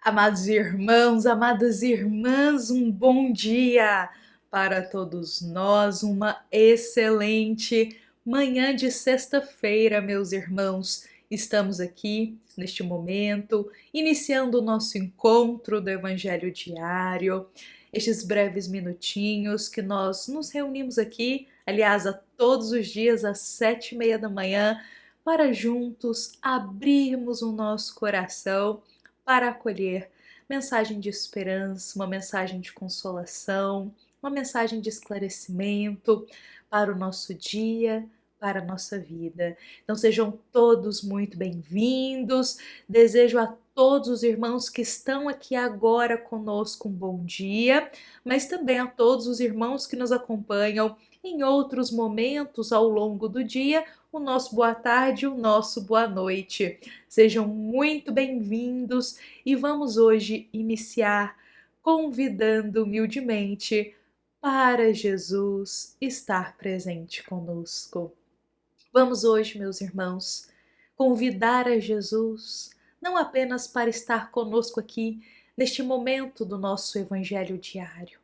Amados irmãos, amadas irmãs, um bom dia para todos nós, uma excelente manhã de sexta-feira, meus irmãos. Estamos aqui neste momento, iniciando o nosso encontro do Evangelho Diário, estes breves minutinhos que nós nos reunimos aqui, aliás, a todos os dias às 7:30 da manhã, para juntos abrirmos o nosso coração para acolher mensagem de esperança, uma mensagem de consolação, uma mensagem de esclarecimento para o nosso dia, para a nossa vida. Então sejam todos muito bem-vindos. Desejo a todos os irmãos que estão aqui agora conosco um bom dia, mas também a todos os irmãos que nos acompanham em outros momentos ao longo do dia, o nosso boa tarde, o nosso boa noite. Sejam muito bem-vindos e vamos hoje iniciar convidando humildemente para Jesus estar presente conosco. Vamos hoje, meus irmãos, convidar a Jesus não apenas para estar conosco aqui neste momento do nosso Evangelho diário,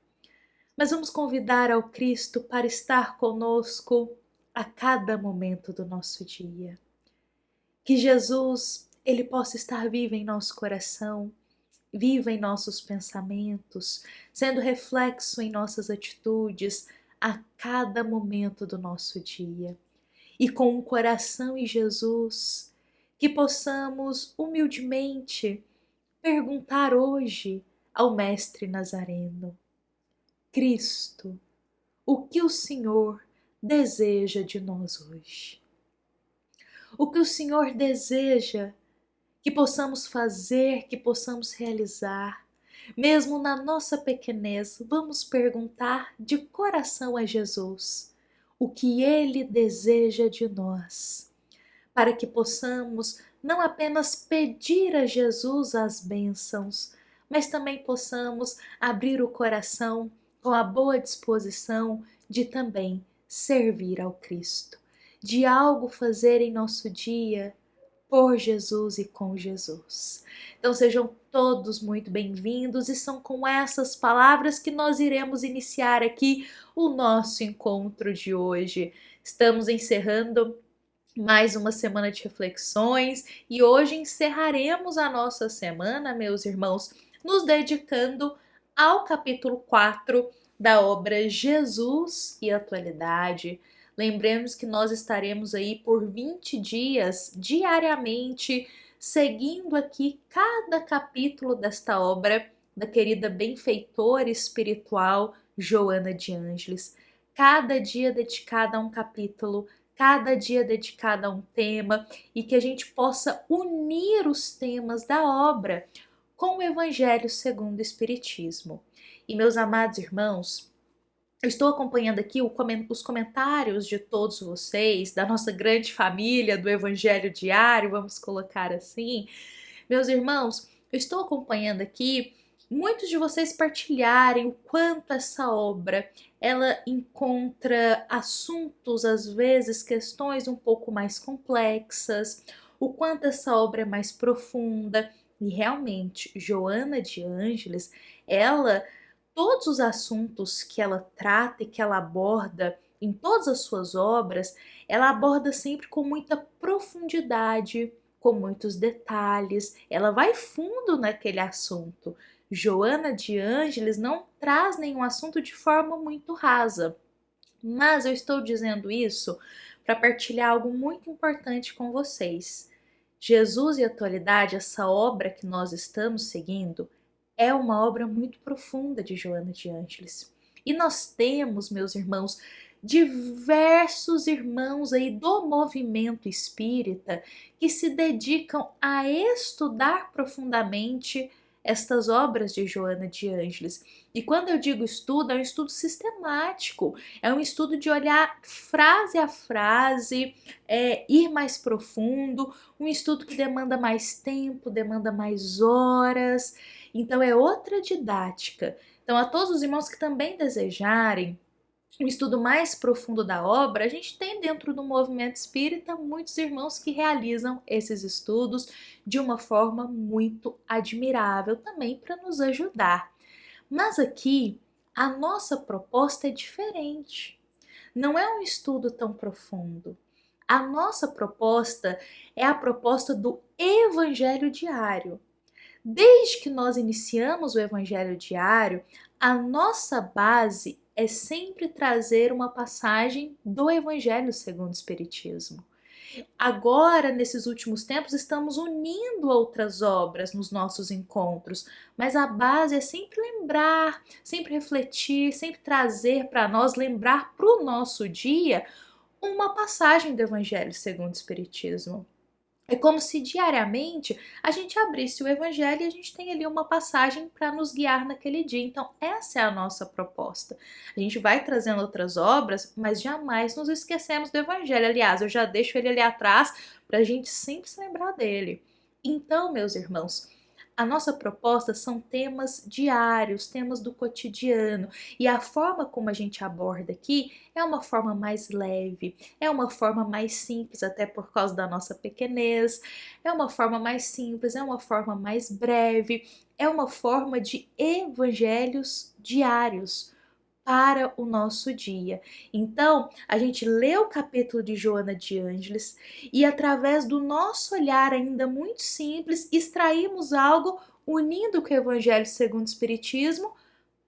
mas vamos convidar ao Cristo para estar conosco a cada momento do nosso dia. Que Jesus, ele possa estar vivo em nosso coração, vivo em nossos pensamentos, sendo reflexo em nossas atitudes a cada momento do nosso dia. E com um coração em Jesus, que possamos humildemente perguntar hoje ao Mestre Nazareno: Cristo, o que o Senhor deseja de nós hoje? O que o Senhor deseja que possamos fazer, que possamos realizar, mesmo na nossa pequenez? Vamos perguntar de coração a Jesus o que Ele deseja de nós, para que possamos não apenas pedir a Jesus as bênçãos, mas também possamos abrir o coração com a boa disposição de também servir ao Cristo, de algo fazer em nosso dia por Jesus e com Jesus. Então sejam todos muito bem-vindos e são com essas palavras que nós iremos iniciar aqui o nosso encontro de hoje. Estamos encerrando mais uma semana de reflexões e hoje encerraremos a nossa semana, meus irmãos, nos dedicando ao capítulo 4 da obra Jesus e Atualidade. Lembremos que nós estaremos aí por 20 dias diariamente, seguindo aqui cada capítulo desta obra da querida benfeitora espiritual Joana de Ângeles. Cada dia dedicado a um capítulo, cada dia dedicado a um tema, e que a gente possa unir os temas da obra com o Evangelho segundo o Espiritismo. E meus amados irmãos, eu estou acompanhando aqui os comentários de todos vocês, da nossa grande família do Evangelho Diário, vamos colocar assim. Meus irmãos, eu estou acompanhando aqui muitos de vocês partilharem o quanto essa obra ela encontra assuntos, às vezes questões um pouco mais complexas, o quanto essa obra é mais profunda. E realmente, Joana de Ângeles, ela, todos os assuntos que ela trata e que ela aborda em todas as suas obras, ela aborda sempre com muita profundidade, com muitos detalhes, ela vai fundo naquele assunto. Joana de Ângeles não traz nenhum assunto de forma muito rasa, mas eu estou dizendo isso para partilhar algo muito importante com vocês. Jesus e Atualidade, essa obra que nós estamos seguindo, é uma obra muito profunda de Joana de Ângeles. E nós temos, meus irmãos, diversos irmãos aí do movimento espírita que se dedicam a estudar profundamente estas obras de Joana de Ângeles. E quando eu digo estudo, é um estudo sistemático, é um estudo de olhar frase a frase, ir mais profundo, um estudo que demanda mais tempo, demanda mais horas. Então é outra didática. Então, a todos os irmãos que também desejarem um estudo mais profundo da obra, a gente tem dentro do movimento espírita muitos irmãos que realizam esses estudos de uma forma muito admirável também para nos ajudar. Mas aqui a nossa proposta é diferente. Não é um estudo tão profundo. A nossa proposta é a proposta do Evangelho diário. Desde que nós iniciamos o Evangelho diário, a nossa base é sempre trazer uma passagem do Evangelho segundo o Espiritismo. Agora, nesses últimos tempos, estamos unindo outras obras nos nossos encontros, mas a base é sempre lembrar, sempre refletir, sempre trazer para nós, lembrar para o nosso dia uma passagem do Evangelho segundo o Espiritismo. É como se diariamente a gente abrisse o Evangelho e a gente tem ali uma passagem para nos guiar naquele dia. Então, essa é a nossa proposta. A gente vai trazendo outras obras, mas jamais nos esquecemos do Evangelho. Aliás, eu já deixo ele ali atrás para a gente sempre se lembrar dele. Então, meus irmãos, a nossa proposta são temas diários, temas do cotidiano, e a forma como a gente aborda aqui é uma forma mais leve, é uma forma mais simples, até por causa da nossa pequenez, é uma forma mais simples, é uma forma mais breve, é uma forma de evangelhos diários para o nosso dia. Então, a gente lê o capítulo de Joana de Ângeles e, através do nosso olhar ainda muito simples, extraímos algo unindo com o Evangelho segundo o Espiritismo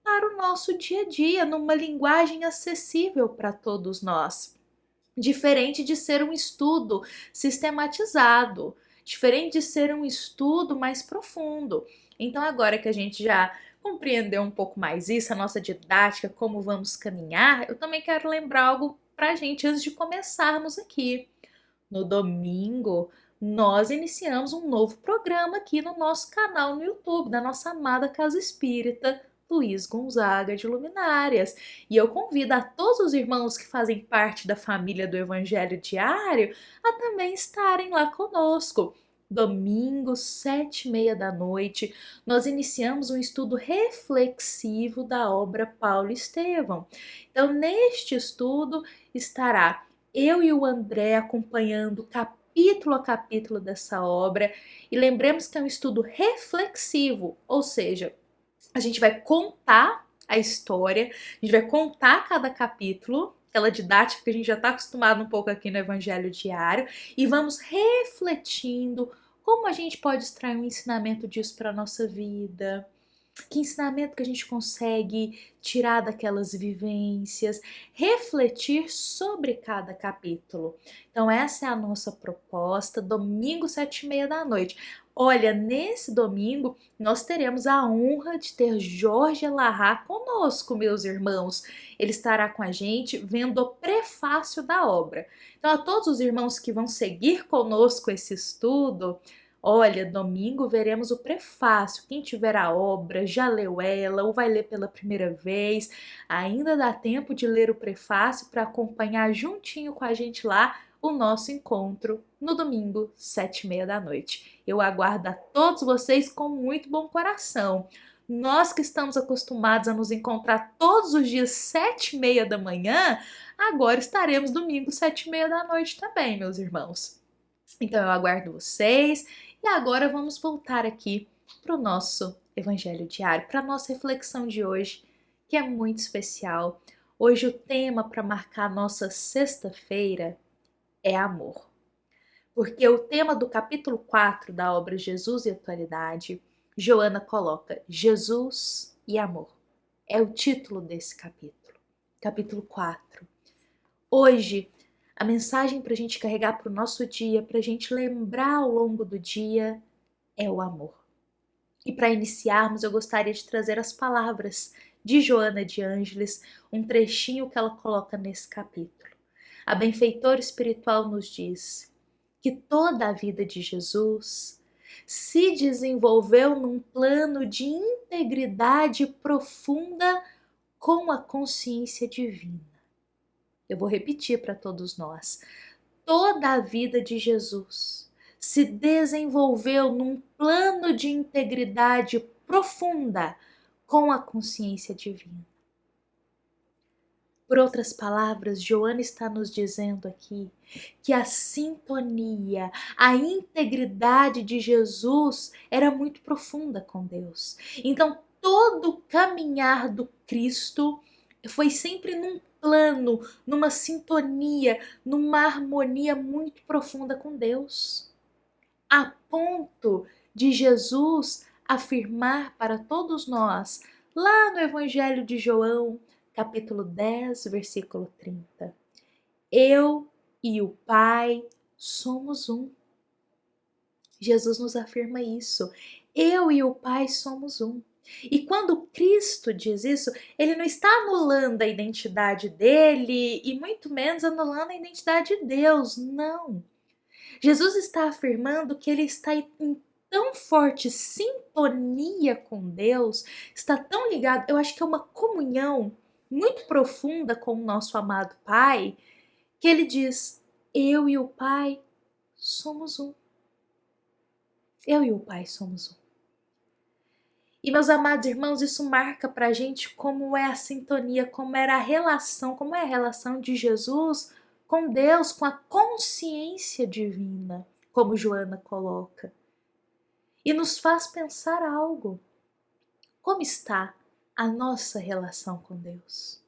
para o nosso dia a dia, numa linguagem acessível para todos nós. Diferente de ser um estudo sistematizado, diferente de ser um estudo mais profundo. Então, agora que a gente já compreendeu um pouco mais isso, a nossa didática, como vamos caminhar, eu também quero lembrar algo para a gente antes de começarmos aqui. No domingo, nós iniciamos um novo programa aqui no nosso canal no YouTube, da nossa amada Casa Espírita Luiz Gonzaga de Luminárias. E eu convido a todos os irmãos que fazem parte da família do Evangelho Diário a também estarem lá conosco. Domingo, 7h30 da noite, nós iniciamos um estudo reflexivo da obra Paulo Estevão. Então, neste estudo estará eu e o André acompanhando capítulo a capítulo dessa obra, e lembremos que é um estudo reflexivo, ou seja, a gente vai contar a história, a gente vai contar cada capítulo, aquela didática que a gente já está acostumado um pouco aqui no Evangelho Diário, e vamos refletindo como a gente pode extrair um ensinamento disso para a nossa vida. Que ensinamento que a gente consegue tirar daquelas vivências, refletir sobre cada capítulo. Então, essa é a nossa proposta, domingo, 7h30 da noite. Olha, nesse domingo nós teremos a honra de ter Jorge Larra conosco, meus irmãos. Ele estará com a gente vendo o prefácio da obra. Então, a todos os irmãos que vão seguir conosco esse estudo, olha, domingo veremos o prefácio. Quem tiver a obra, já leu ela ou vai ler pela primeira vez, ainda dá tempo de ler o prefácio para acompanhar juntinho com a gente lá o nosso encontro no domingo, 7h30 da noite. Eu aguardo a todos vocês com muito bom coração. Nós que estamos acostumados a nos encontrar todos os dias 7h30 da manhã, agora estaremos domingo, 7h30 da noite também, meus irmãos. Então eu aguardo vocês. E agora vamos voltar aqui para o nosso Evangelho Diário, para a nossa reflexão de hoje, que é muito especial. Hoje o tema para marcar a nossa sexta-feira é amor. Porque o tema do capítulo 4 da obra Jesus e Atualidade, Joana coloca Jesus e amor. É o título desse capítulo, capítulo 4. Hoje, a mensagem para a gente carregar para o nosso dia, para a gente lembrar ao longo do dia, é o amor. E para iniciarmos, eu gostaria de trazer as palavras de Joana de Ângeles, um trechinho que ela coloca nesse capítulo. A benfeitora espiritual nos diz que toda a vida de Jesus se desenvolveu num plano de integridade profunda com a consciência divina. Eu vou repetir para todos nós. Toda a vida de Jesus se desenvolveu num plano de integridade profunda com a consciência divina. Por outras palavras, Joana está nos dizendo aqui que a sintonia, a integridade de Jesus era muito profunda com Deus. Então, todo o caminhar do Cristo foi sempre num plano, numa sintonia, numa harmonia muito profunda com Deus, a ponto de Jesus afirmar para todos nós, lá no Evangelho de João, capítulo 10, versículo 30, eu e o Pai somos um. Jesus nos afirma isso. Eu e o Pai somos um. E quando Cristo diz isso, ele não está anulando a identidade dele e muito menos anulando a identidade de Deus, não. Jesus está afirmando que ele está em tão forte sintonia com Deus, está tão ligado, eu acho que é uma comunhão muito profunda com o nosso amado Pai, que ele diz: eu e o Pai somos um. Eu e o Pai somos um. E, meus amados irmãos, isso marca pra gente como é a sintonia, como era a relação, como é a relação de Jesus com Deus, com a consciência divina, como Joana coloca. E nos faz pensar algo. Como está a nossa relação com Deus?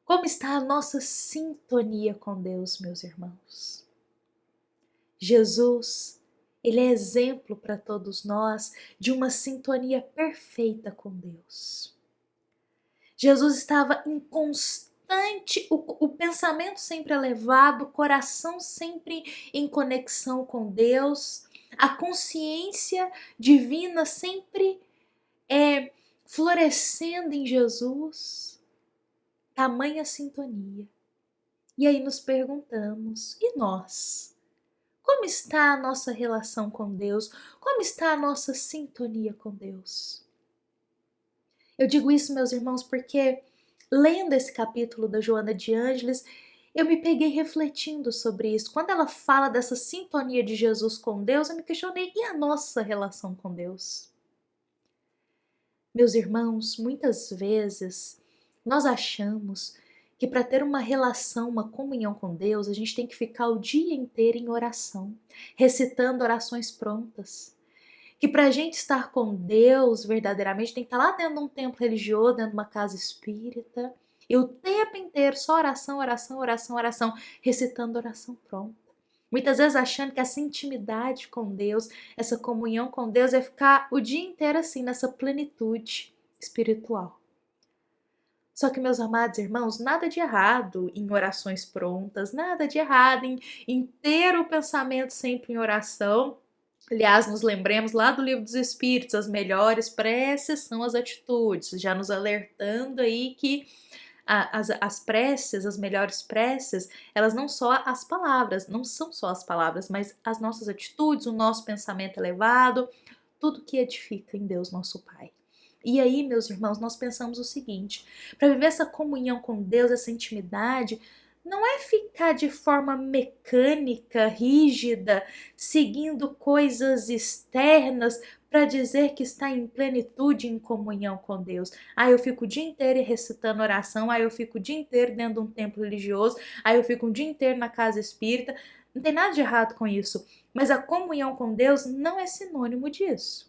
Como está a nossa sintonia com Deus, meus irmãos? Jesus, ele é exemplo para todos nós de uma sintonia perfeita com Deus. Jesus estava em constante, o pensamento sempre elevado, o coração sempre em conexão com Deus, a consciência divina sempre florescendo em Jesus. Tamanha sintonia. E aí nos perguntamos, e nós? Como está a nossa relação com Deus? Como está a nossa sintonia com Deus? Eu digo isso, meus irmãos, porque lendo esse capítulo da Joana de Ângeles, eu me peguei refletindo sobre isso. Quando ela fala dessa sintonia de Jesus com Deus, eu me questionei, e a nossa relação com Deus? Meus irmãos, muitas vezes nós achamos que para ter uma relação, uma comunhão com Deus, a gente tem que ficar o dia inteiro em oração, recitando orações prontas. Que para a gente estar com Deus verdadeiramente tem que estar lá dentro de um templo religioso, dentro de uma casa espírita, e o tempo inteiro só oração, oração, oração, oração, recitando oração pronta. Muitas vezes achando que essa intimidade com Deus, essa comunhão com Deus é ficar o dia inteiro assim, nessa plenitude espiritual. Só que, meus amados irmãos, nada de errado em orações prontas, nada de errado em ter o pensamento sempre em oração. Aliás, nos lembremos lá do Livro dos Espíritos, as melhores preces são as atitudes, já nos alertando aí que as preces, as melhores preces, elas não só as palavras, não são só as palavras, mas as nossas atitudes, o nosso pensamento elevado, tudo que edifica em Deus, nosso Pai. E aí, meus irmãos, nós pensamos o seguinte, para viver essa comunhão com Deus, essa intimidade, não é ficar de forma mecânica, rígida, seguindo coisas externas para dizer que está em plenitude, em comunhão com Deus. Eu fico o dia inteiro recitando oração, eu fico o dia inteiro dentro de um templo religioso, eu fico um dia inteiro na casa espírita. Não tem nada de errado com isso, mas a comunhão com Deus não é sinônimo disso.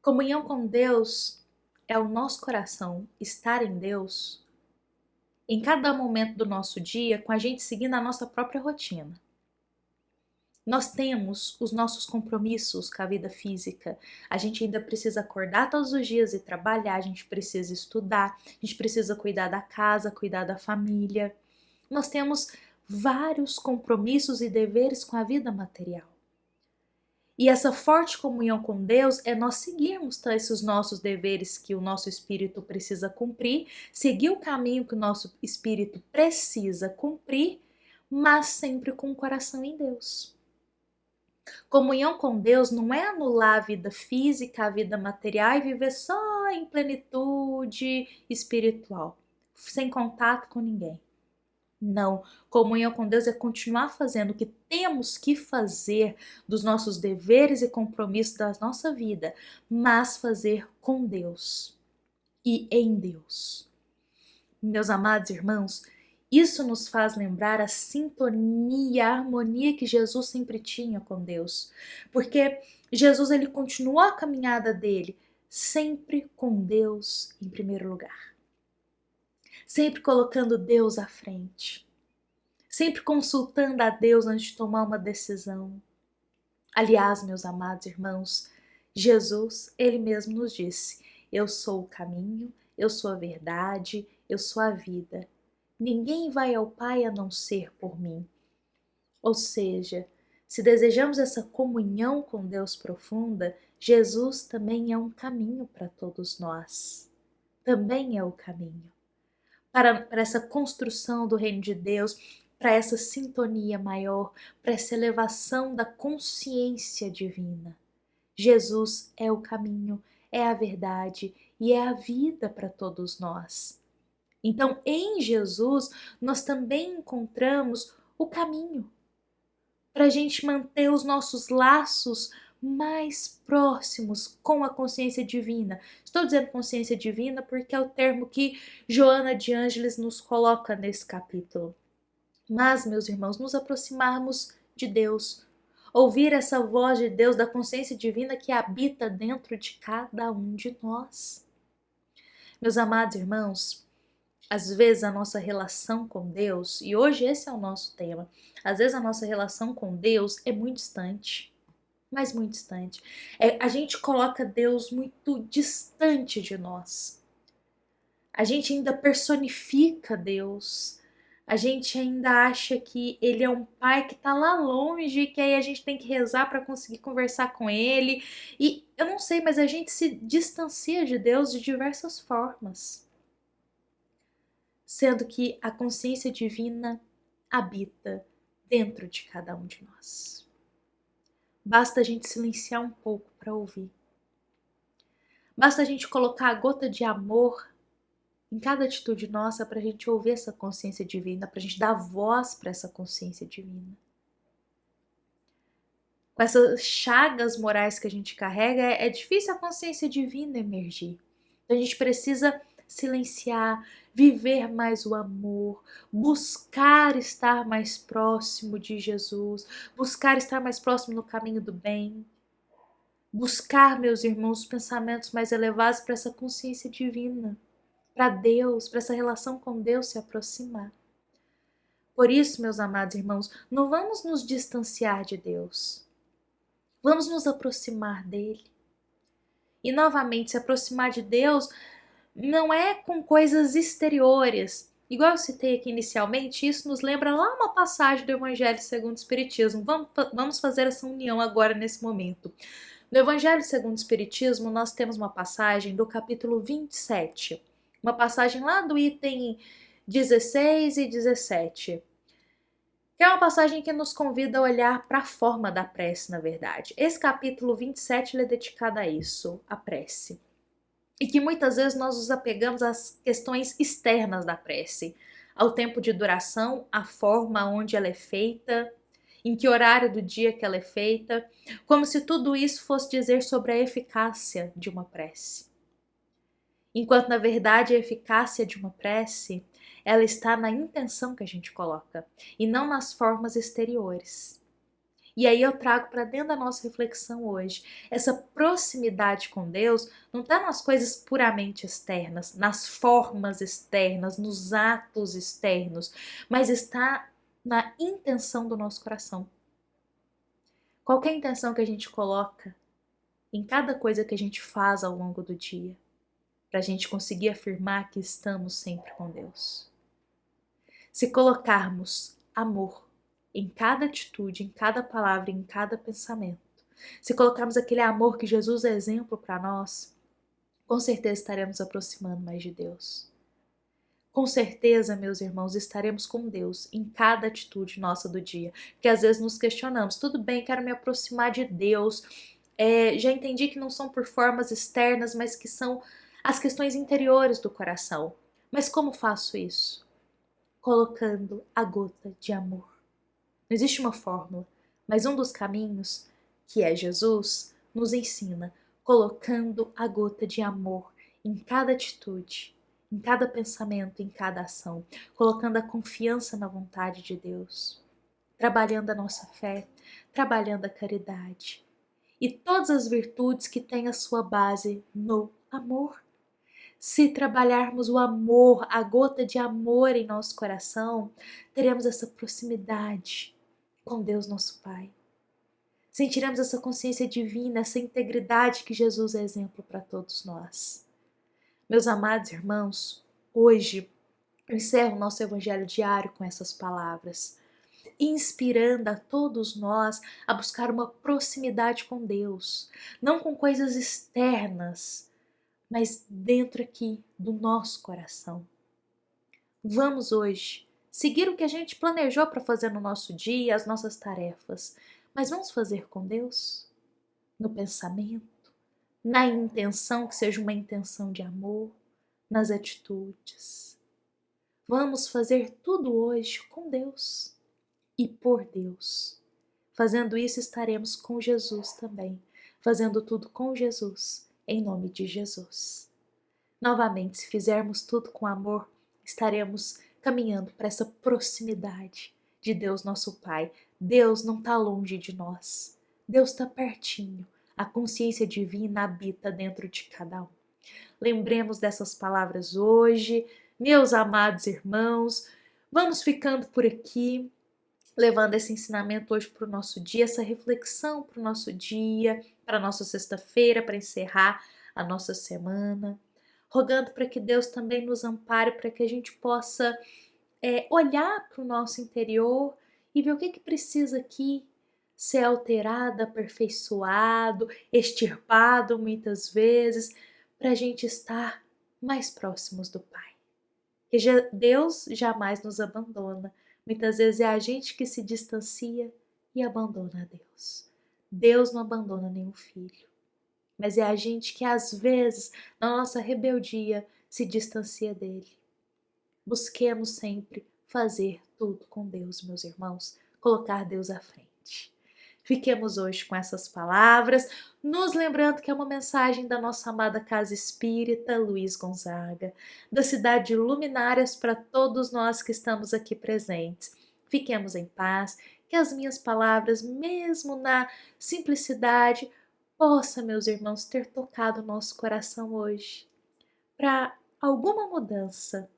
Comunhão com Deus é o nosso coração estar em Deus em cada momento do nosso dia, com a gente seguindo a nossa própria rotina. Nós temos os nossos compromissos com a vida física. A gente ainda precisa acordar todos os dias e trabalhar, a gente precisa estudar, a gente precisa cuidar da casa, cuidar da família. Nós temos vários compromissos e deveres com a vida material. E essa forte comunhão com Deus é nós seguirmos esses nossos deveres que o nosso espírito precisa cumprir, seguir o caminho que o nosso espírito precisa cumprir, mas sempre com o coração em Deus. Comunhão com Deus não é anular a vida física, a vida material e viver só em plenitude espiritual, sem contato com ninguém. Não, comunhão com Deus é continuar fazendo o que temos que fazer dos nossos deveres e compromissos da nossa vida, mas fazer com Deus e em Deus. Meus amados irmãos, isso nos faz lembrar a sintonia, a harmonia que Jesus sempre tinha com Deus. Porque Jesus ele continuou a caminhada dele sempre com Deus em primeiro lugar. Sempre colocando Deus à frente. Sempre consultando a Deus antes de tomar uma decisão. Aliás, meus amados irmãos, Jesus, ele mesmo nos disse: eu sou o caminho, eu sou a verdade, eu sou a vida. Ninguém vai ao Pai a não ser por mim. Ou seja, se desejamos essa comunhão com Deus profunda, Jesus também é um caminho para todos nós. Também é o caminho. Para essa construção do reino de Deus, para essa sintonia maior, para essa elevação da consciência divina. Jesus é o caminho, é a verdade e é a vida para todos nós. Então, em Jesus, nós também encontramos o caminho para a gente manter os nossos laços mais próximos com a consciência divina. Estou dizendo consciência divina porque é o termo que Joana de Ângeles nos coloca nesse capítulo. Mas, meus irmãos, nos aproximarmos de Deus, ouvir essa voz de Deus, da consciência divina que habita dentro de cada um de nós. Meus amados irmãos, às vezes a nossa relação com Deus, e hoje esse é o nosso tema, às vezes a nossa relação com Deus é muito distante, mas muito distante. A gente coloca Deus muito distante de nós. A gente ainda personifica Deus. A gente ainda acha que ele é um pai que está lá longe e que aí a gente tem que rezar para conseguir conversar com ele. E eu não sei, mas a gente se distancia de Deus de diversas formas. Sendo que a consciência divina habita dentro de cada um de nós. Basta a gente silenciar um pouco para ouvir. Basta a gente colocar a gota de amor em cada atitude nossa para a gente ouvir essa consciência divina, para a gente dar voz para essa consciência divina. Com essas chagas morais que a gente carrega, é difícil a consciência divina emergir. Então a gente precisa silenciar, viver mais o amor, buscar estar mais próximo de Jesus, buscar estar mais próximo no caminho do bem, buscar, meus irmãos, pensamentos mais elevados para essa consciência divina, para Deus, para essa relação com Deus se aproximar. Por isso, meus amados irmãos, não vamos nos distanciar de Deus. Vamos nos aproximar dele. E novamente, se aproximar de Deus não é com coisas exteriores. Igual eu citei aqui inicialmente, isso nos lembra lá uma passagem do Evangelho segundo o Espiritismo. Vamos fazer essa união agora nesse momento. No Evangelho segundo o Espiritismo, nós temos uma passagem do capítulo 27. Uma passagem lá do item 16 e 17. Que é uma passagem que nos convida a olhar para a forma da prece, na verdade. Esse capítulo 27 ele é dedicado a isso, a prece. E que muitas vezes nós nos apegamos às questões externas da prece, ao tempo de duração, à forma onde ela é feita, em que horário do dia que ela é feita, como se tudo isso fosse dizer sobre a eficácia de uma prece. Enquanto, na verdade, a eficácia de uma prece, ela está na intenção que a gente coloca, e não nas formas exteriores. E aí eu trago para dentro da nossa reflexão hoje, essa proximidade com Deus não está nas coisas puramente externas, nas formas externas, nos atos externos, mas está na intenção do nosso coração. Qualquer intenção que a gente coloca em cada coisa que a gente faz ao longo do dia, para a gente conseguir afirmar que estamos sempre com Deus. Se colocarmos amor em cada atitude, em cada palavra, em cada pensamento, se colocarmos aquele amor que Jesus é exemplo para nós, com certeza estaremos aproximando mais de Deus. Com certeza, meus irmãos, estaremos com Deus em cada atitude nossa do dia, que às vezes nos questionamos, tudo bem, quero me aproximar de Deus, já entendi que não são por formas externas, mas que são as questões interiores do coração. Mas como faço isso? Colocando a gota de amor. Não existe uma fórmula, mas um dos caminhos, que é Jesus, nos ensina colocando a gota de amor em cada atitude, em cada pensamento, em cada ação, colocando a confiança na vontade de Deus, trabalhando a nossa fé, trabalhando a caridade e todas as virtudes que têm a sua base no amor. Se trabalharmos o amor, a gota de amor em nosso coração, teremos essa proximidade com Deus nosso Pai. Sentiremos essa consciência divina, essa integridade que Jesus é exemplo para todos nós. Meus amados irmãos, hoje eu encerro o nosso evangelho diário com essas palavras, inspirando a todos nós a buscar uma proximidade com Deus, não com coisas externas, mas dentro aqui do nosso coração. Vamos hoje seguir o que a gente planejou para fazer no nosso dia, as nossas tarefas, mas vamos fazer com Deus? No pensamento, na intenção, que seja uma intenção de amor, nas atitudes. Vamos fazer tudo hoje com Deus e por Deus. Fazendo isso, estaremos com Jesus também, fazendo tudo com Jesus, em nome de Jesus. Novamente, se fizermos tudo com amor, estaremos caminhando para essa proximidade de Deus nosso Pai. Deus não está longe de nós, Deus está pertinho. A consciência divina habita dentro de cada um. Lembremos dessas palavras hoje, meus amados irmãos. Vamos ficando por aqui, levando esse ensinamento hoje para o nosso dia, essa reflexão para o nosso dia, para a nossa sexta-feira, para encerrar a nossa semana. Rogando para que Deus também nos ampare, para que a gente possa olhar para o nosso interior e ver o que precisa aqui ser alterado, aperfeiçoado, extirpado muitas vezes, para a gente estar mais próximos do Pai. Que Deus jamais nos abandona. Muitas vezes é a gente que se distancia e abandona a Deus. Deus não abandona nenhum filho. Mas é a gente que às vezes, na nossa rebeldia, se distancia dele. Busquemos sempre fazer tudo com Deus, meus irmãos, colocar Deus à frente. Fiquemos hoje com essas palavras, nos lembrando que é uma mensagem da nossa amada Casa Espírita Luiz Gonzaga, da cidade de Luminárias, para todos nós que estamos aqui presentes. Fiquemos em paz, que as minhas palavras, mesmo na simplicidade, possa, meus irmãos, ter tocado o nosso coração hoje, para alguma mudança,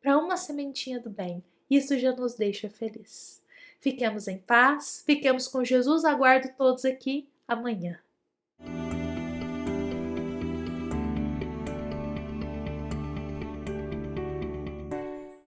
para uma sementinha do bem. Isso já nos deixa feliz. Fiquemos em paz, fiquemos com Jesus, aguardo todos aqui amanhã.